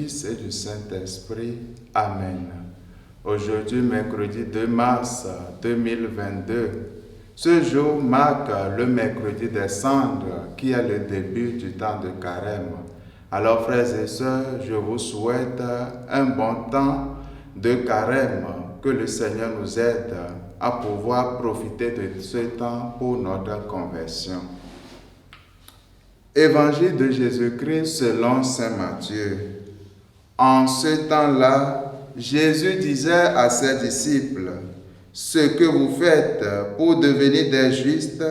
Fils et du Saint-Esprit. Amen. Aujourd'hui, mercredi 2 mars 2022, ce jour marque le mercredi des cendres qui est le début du temps de carême. Alors, frères et sœurs, je vous souhaite un bon temps de carême, que le Seigneur nous aide à pouvoir profiter de ce temps pour notre conversion. Évangile de Jésus-Christ selon saint Matthieu. En ce temps-là, Jésus disait à ses disciples: « Ce que vous faites pour devenir des justes,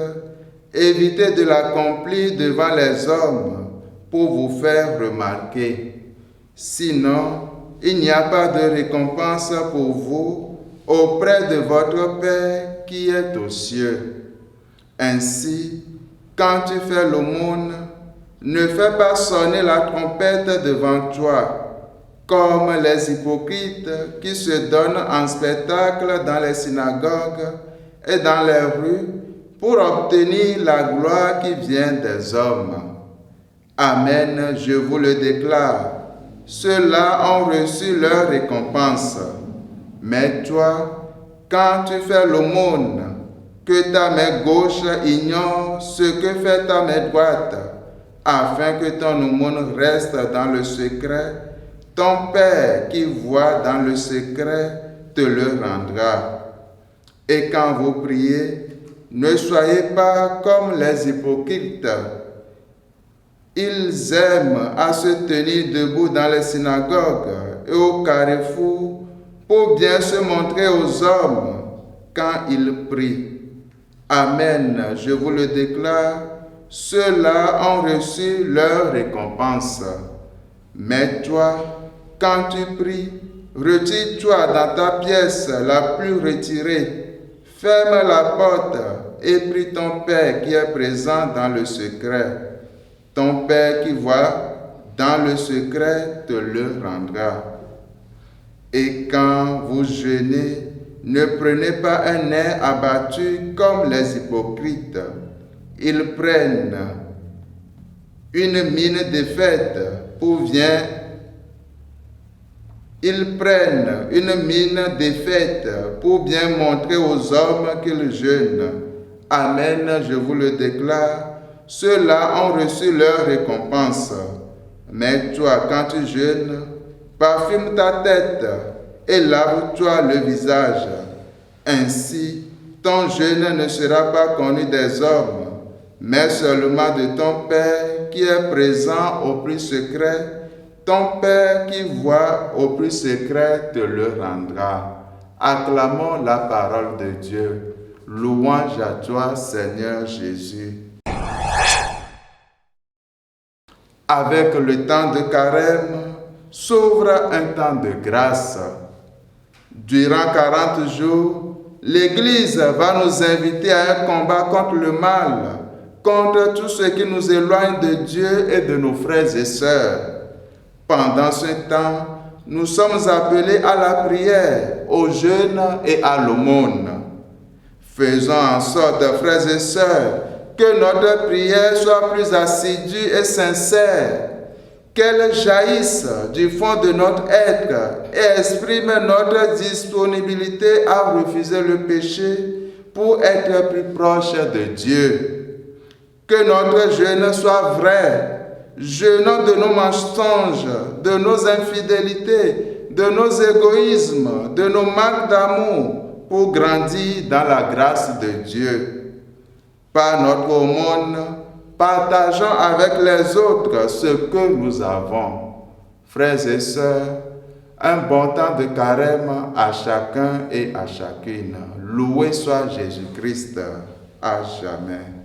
évitez de l'accomplir devant les hommes pour vous faire remarquer. Sinon, il n'y a pas de récompense pour vous auprès de votre Père qui est aux cieux. Ainsi, quand tu fais l'aumône, ne fais pas sonner la trompette devant toi, comme les hypocrites qui se donnent en spectacle dans les synagogues et dans les rues pour obtenir la gloire qui vient des hommes. Amen, je vous le déclare, ceux-là ont reçu leur récompense. Mais toi, quand tu fais l'aumône, que ta main gauche ignore ce que fait ta main droite, afin que ton aumône reste dans le secret. Ton Père qui voit dans le secret te le rendra. Et quand vous priez, ne soyez pas comme les hypocrites. Ils aiment à se tenir debout dans les synagogues et au carrefour pour bien se montrer aux hommes quand ils prient. Amen, je vous le déclare, ceux-là ont reçu leur récompense. Mais toi, quand tu pries, retire-toi dans ta pièce la plus retirée, ferme la porte et prie ton Père qui est présent dans le secret. Ton Père qui voit dans le secret te le rendra. Et quand vous jeûnez, ne prenez pas un air abattu comme les hypocrites. Ils prennent une mine défaite pour bien montrer aux hommes qu'ils jeûnent. Amen, je vous le déclare, ceux-là ont reçu leur récompense. Mais toi, quand tu jeûnes, parfume ta tête et lave-toi le visage. Ainsi, ton jeûne ne sera pas connu des hommes, mais seulement de ton Père qui est présent au plus secret. Ton Père qui voit au plus secret te le rendra. Acclamons la parole de Dieu. Louange à toi, Seigneur Jésus. Avec le temps de carême, s'ouvre un temps de grâce. Durant 40 jours, l'Église va nous inviter à un combat contre le mal, contre tout ce qui nous éloigne de Dieu et de nos frères et sœurs. Pendant ce temps, nous sommes appelés à la prière, au jeûne et à l'aumône. Faisons en sorte, frères et sœurs, que notre prière soit plus assidue et sincère, qu'elle jaillisse du fond de notre être et exprime notre disponibilité à refuser le péché pour être plus proche de Dieu. Que notre jeûne soit vrai, jeûnons de nos mensonges, de nos infidélités, de nos égoïsmes, de nos manques d'amour, pour grandir dans la grâce de Dieu. Par notre aumône, partageons avec les autres ce que nous avons. Frères et sœurs, un bon temps de carême à chacun et à chacune. Loué soit Jésus-Christ à jamais.